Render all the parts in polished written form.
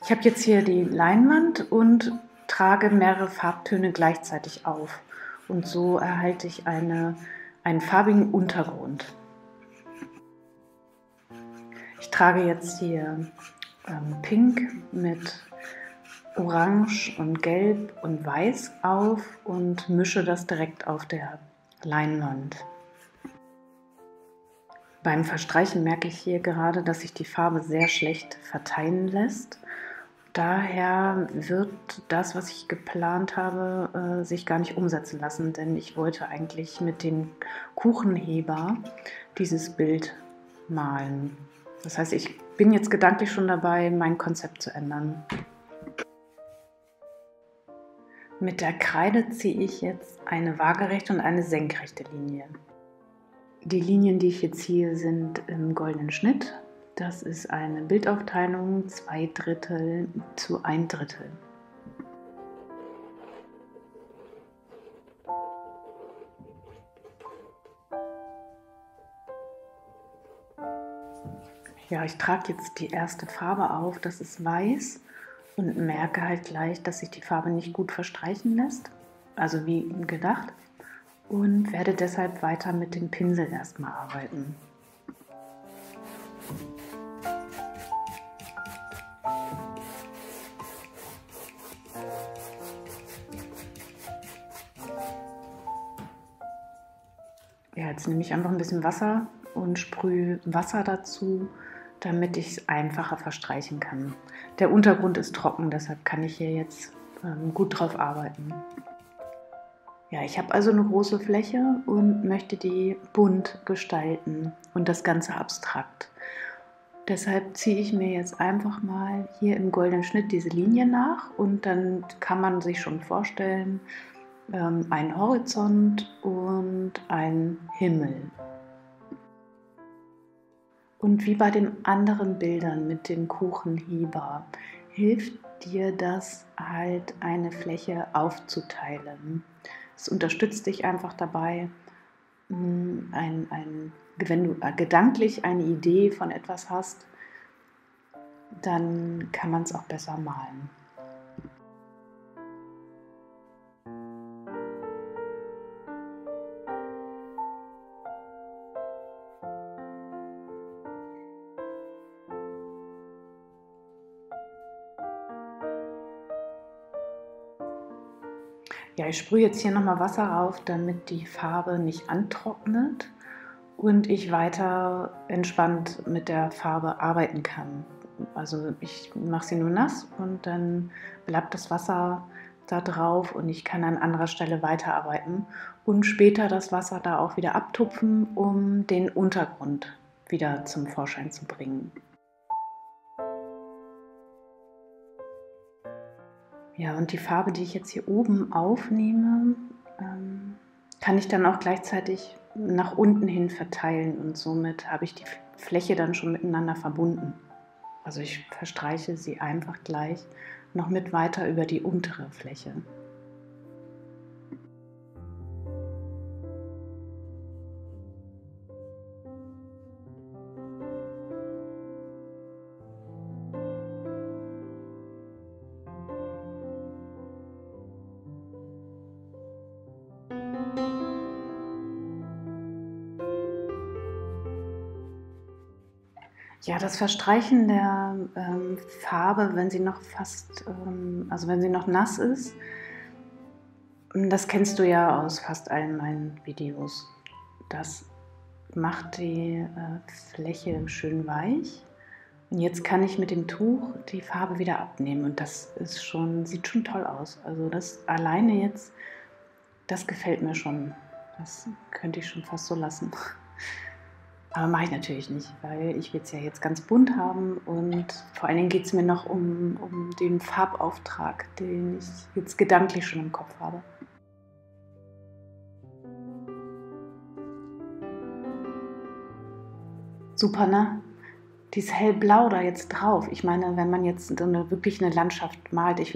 Ich habe jetzt hier die Leinwand und trage mehrere Farbtöne gleichzeitig auf. Und so erhalte ich einen farbigen Untergrund. Ich trage jetzt hier Pink mit Orange und Gelb und Weiß auf und mische das direkt auf der Leinwand. Beim Verstreichen merke ich hier gerade, dass sich die Farbe sehr schlecht verteilen lässt. Daher wird das, was ich geplant habe, sich gar nicht umsetzen lassen, denn ich wollte eigentlich mit dem Kuchenheber dieses Bild malen. Das heißt, ich bin jetzt gedanklich schon dabei, mein Konzept zu ändern. Mit der Kreide ziehe ich jetzt eine waagerechte und eine senkrechte Linie. Die Linien, die ich hier ziehe, sind im goldenen Schnitt. Das ist eine Bildaufteilung 2/3 zu 1/3. Ja, ich trage jetzt die erste Farbe auf, das ist Weiß, und merke halt gleich, dass sich die Farbe nicht gut verstreichen lässt, also wie gedacht, und werde deshalb weiter mit dem Pinsel erstmal arbeiten. Ja, jetzt nehme ich einfach ein bisschen Wasser und sprühe Wasser dazu, damit ich es einfacher verstreichen kann. Der Untergrund ist trocken, deshalb kann ich hier jetzt gut drauf arbeiten. Ja, ich habe also eine große Fläche und möchte die bunt gestalten und das Ganze abstrakt. Deshalb ziehe ich mir jetzt einfach mal hier im goldenen Schnitt diese Linie nach und dann kann man sich schon vorstellen, ein Horizont und ein Himmel. Und wie bei den anderen Bildern mit dem Kuchenheber hilft dir das halt, eine Fläche aufzuteilen. Es unterstützt dich einfach dabei, wenn du gedanklich eine Idee von etwas hast, dann kann man es auch besser malen. Ja, ich sprühe jetzt hier nochmal Wasser rauf, damit die Farbe nicht antrocknet und ich weiter entspannt mit der Farbe arbeiten kann. Also ich mache sie nur nass und dann bleibt das Wasser da drauf und ich kann an anderer Stelle weiterarbeiten und später das Wasser da auch wieder abtupfen, um den Untergrund wieder zum Vorschein zu bringen. Ja, und die Farbe, die ich jetzt hier oben aufnehme, kann ich dann auch gleichzeitig nach unten hin verteilen und somit habe ich die Fläche dann schon miteinander verbunden. Also ich verstreiche sie einfach gleich noch mit weiter über die untere Fläche. Ja, das Verstreichen der Farbe, wenn sie noch also wenn sie noch nass ist, das kennst du ja aus fast allen meinen Videos. Das macht die Fläche schön weich. Und jetzt kann ich mit dem Tuch die Farbe wieder abnehmen und das ist sieht schon toll aus. Also das alleine jetzt, das gefällt mir schon. Das könnte ich schon fast so lassen. Aber mache ich natürlich nicht, weil ich will es ja jetzt ganz bunt haben und vor allen Dingen geht es mir noch um den Farbauftrag, den ich jetzt gedanklich schon im Kopf habe. Super, ne? Dieses hellblau da jetzt drauf. Ich meine, wenn man jetzt wirklich eine Landschaft malt, ich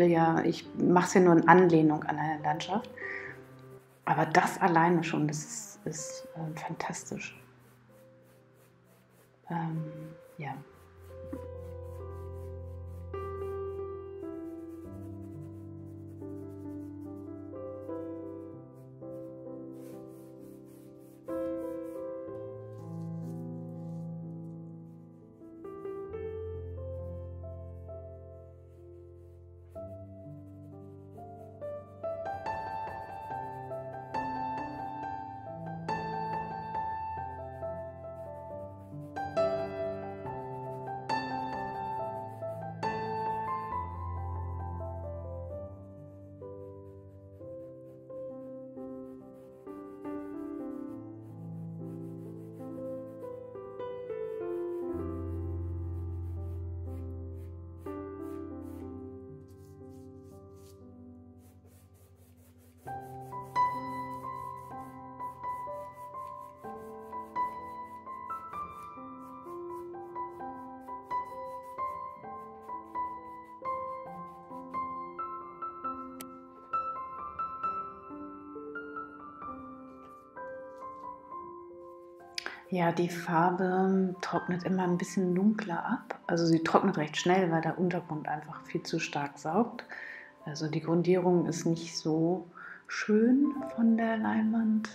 mache es ja nur in Anlehnung an eine Landschaft, aber das alleine schon, das ist fantastisch. Ja. Ja, die Farbe trocknet immer ein bisschen dunkler ab. Also sie trocknet recht schnell, weil der Untergrund einfach viel zu stark saugt. Also die Grundierung ist nicht so schön von der Leinwand,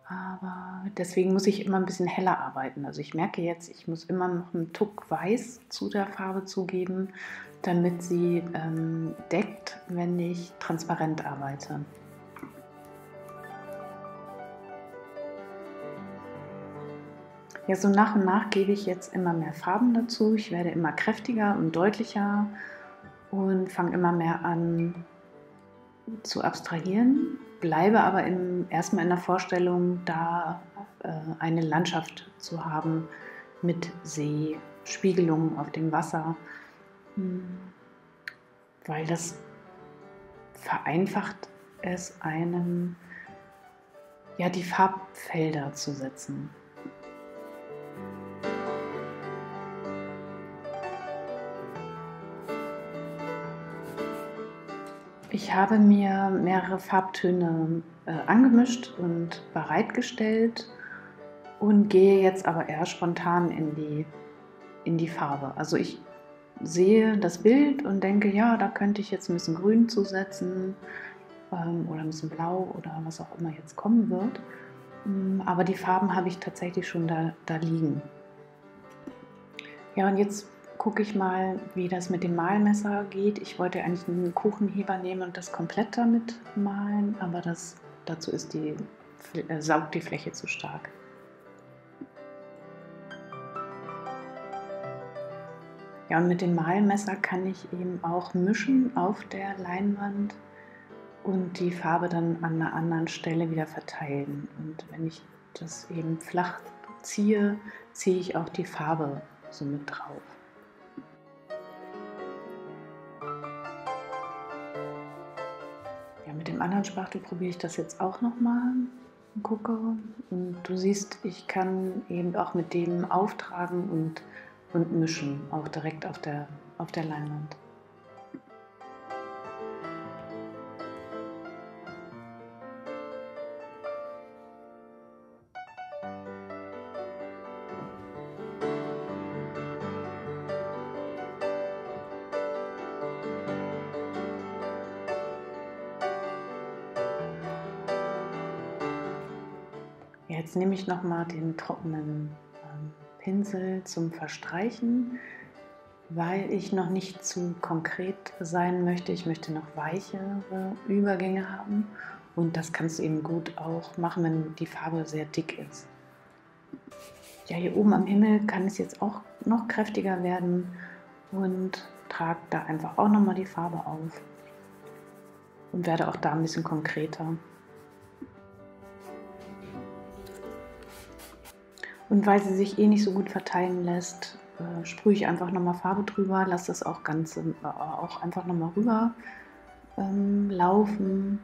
aber deswegen muss ich immer ein bisschen heller arbeiten. Also ich merke jetzt, ich muss immer noch einen Tuck Weiß zu der Farbe zugeben, damit sie deckt, wenn ich transparent arbeite. Ja, so nach und nach gebe ich jetzt immer mehr Farben dazu. Ich werde immer kräftiger und deutlicher und fange immer mehr an zu abstrahieren, bleibe aber erstmal in der Vorstellung, da eine Landschaft zu haben mit See, Spiegelungen auf dem Wasser, weil das vereinfacht es einem, ja, die Farbfelder zu setzen. Ich habe mir mehrere Farbtöne angemischt und bereitgestellt und gehe jetzt aber eher spontan in die Farbe. Also ich sehe das Bild und denke, ja, da könnte ich jetzt ein bisschen Grün zusetzen oder ein bisschen Blau oder was auch immer jetzt kommen wird. Aber die Farben habe ich tatsächlich schon da liegen. Ja, und jetzt gucke ich mal, wie das mit dem Malmesser geht. Ich wollte eigentlich einen Kuchenheber nehmen und das komplett damit malen, aber dazu ist saugt die Fläche zu stark. Ja, und mit dem Malmesser kann ich eben auch mischen auf der Leinwand und die Farbe dann an einer anderen Stelle wieder verteilen. Und wenn ich das eben flach ziehe, ziehe ich auch die Farbe so mit drauf. Ja, mit dem anderen Spachtel probiere ich das jetzt auch nochmal und gucke. Und du siehst, ich kann eben auch mit dem auftragen und mischen, auch direkt auf der Leinwand. Jetzt nehme ich nochmal den trockenen Pinsel zum Verstreichen, weil ich noch nicht zu konkret sein möchte. Ich möchte noch weichere Übergänge haben und das kannst du eben gut auch machen, wenn die Farbe sehr dick ist. Ja, hier oben am Himmel kann es jetzt auch noch kräftiger werden und trage da einfach auch nochmal die Farbe auf und werde auch da ein bisschen konkreter. Und weil sie sich eh nicht so gut verteilen lässt, sprühe ich einfach nochmal Farbe drüber, lasse das auch Ganze auch einfach nochmal rüber laufen,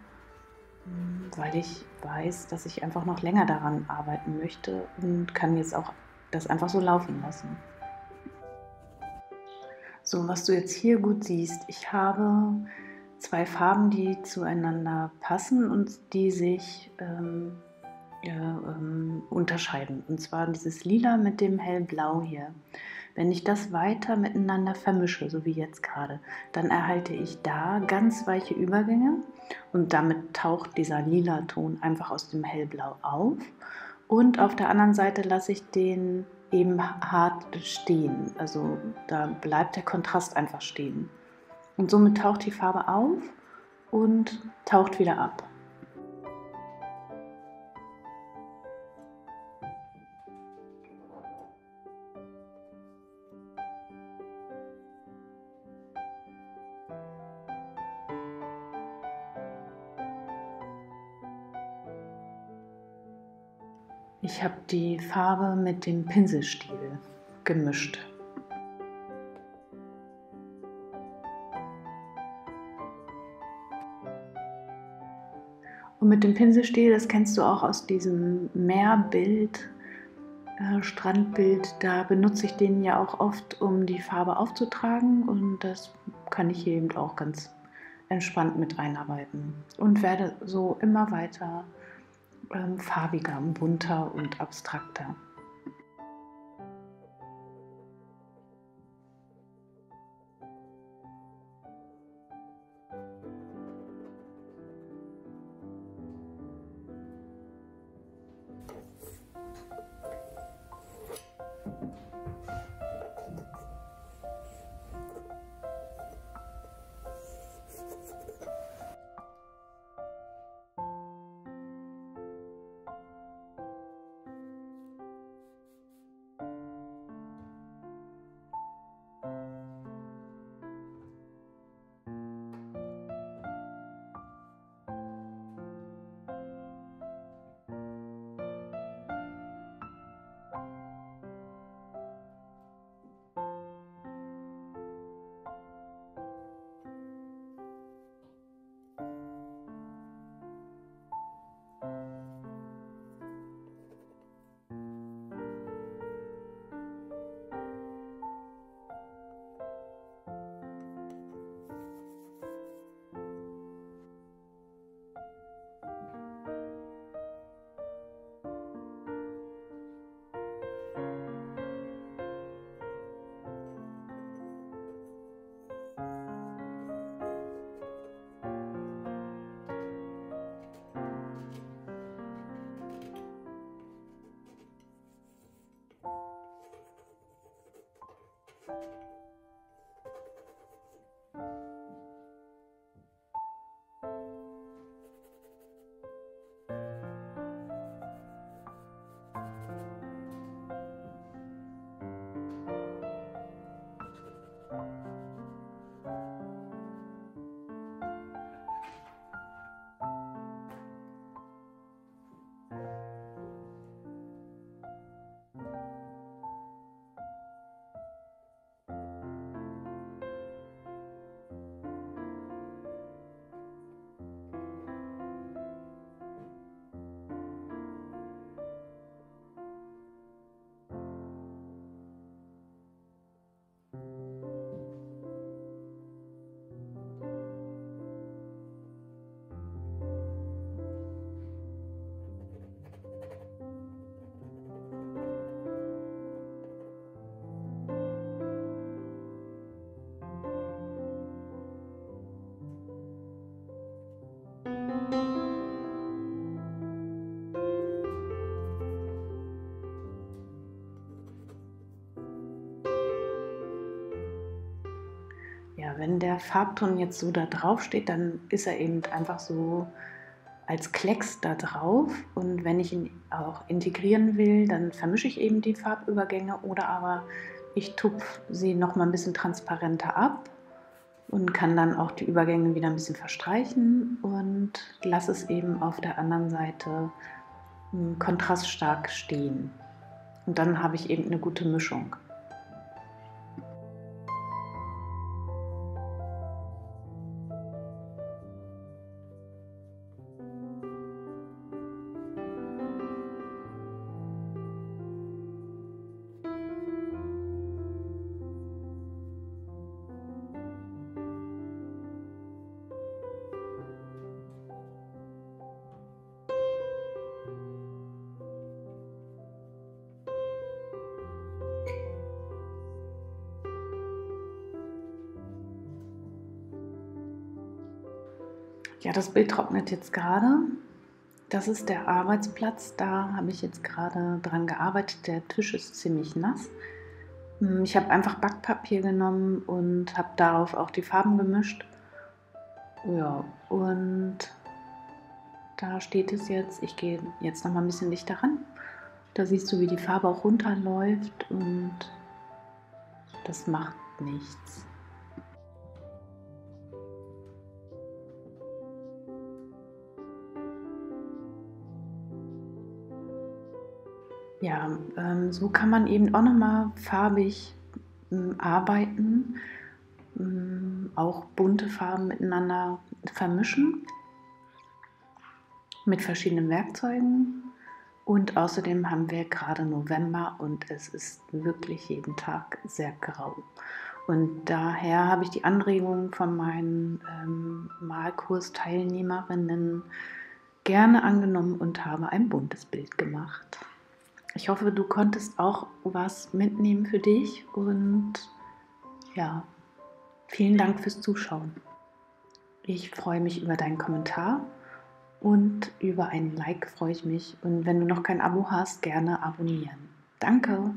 weil ich weiß, dass ich einfach noch länger daran arbeiten möchte und kann jetzt auch das einfach so laufen lassen. So, was du jetzt hier gut siehst, ich habe zwei Farben, die zueinander passen und die sich unterscheiden. Und zwar dieses Lila mit dem hellblau hier. Wenn ich das weiter miteinander vermische, so wie jetzt gerade, dann erhalte ich da ganz weiche Übergänge und damit taucht dieser lila Ton einfach aus dem hellblau auf. Und auf der anderen Seite lasse ich den eben hart stehen. Also da bleibt der Kontrast einfach stehen. Und somit taucht die Farbe auf und taucht wieder ab. Ich habe die Farbe mit dem Pinselstiel gemischt. Und mit dem Pinselstiel, das kennst du auch aus diesem Meerbild, Strandbild, da benutze ich den ja auch oft, um die Farbe aufzutragen und das kann ich hier eben auch ganz entspannt mit einarbeiten und werde so immer weiter farbiger, bunter und abstrakter. Ja, wenn der Farbton jetzt so da drauf steht, dann ist er eben einfach so als Klecks da drauf. Und wenn ich ihn auch integrieren will, dann vermische ich eben die Farbübergänge oder aber ich tupfe sie noch mal ein bisschen transparenter ab und kann dann auch die Übergänge wieder ein bisschen verstreichen und lasse es eben auf der anderen Seite kontraststark stehen. Und dann habe ich eben eine gute Mischung. Ja, das Bild trocknet jetzt gerade. Das ist der Arbeitsplatz. Da habe ich jetzt gerade dran gearbeitet. Der Tisch ist ziemlich nass. Ich habe einfach Backpapier genommen und habe darauf auch die Farben gemischt. Ja, und da steht es jetzt. Ich gehe jetzt noch mal ein bisschen dichter ran. Da siehst du, wie die Farbe auch runterläuft und das macht nichts. Ja, so kann man eben auch nochmal farbig arbeiten, auch bunte Farben miteinander vermischen mit verschiedenen Werkzeugen. Und außerdem haben wir gerade November und es ist wirklich jeden Tag sehr grau. Und daher habe ich die Anregung von meinen Malkursteilnehmerinnen gerne angenommen und habe ein buntes Bild gemacht. Ich hoffe, du konntest auch was mitnehmen für dich und ja, vielen Dank fürs Zuschauen. Ich freue mich über deinen Kommentar und über ein Like freue ich mich. Und wenn du noch kein Abo hast, gerne abonnieren. Danke!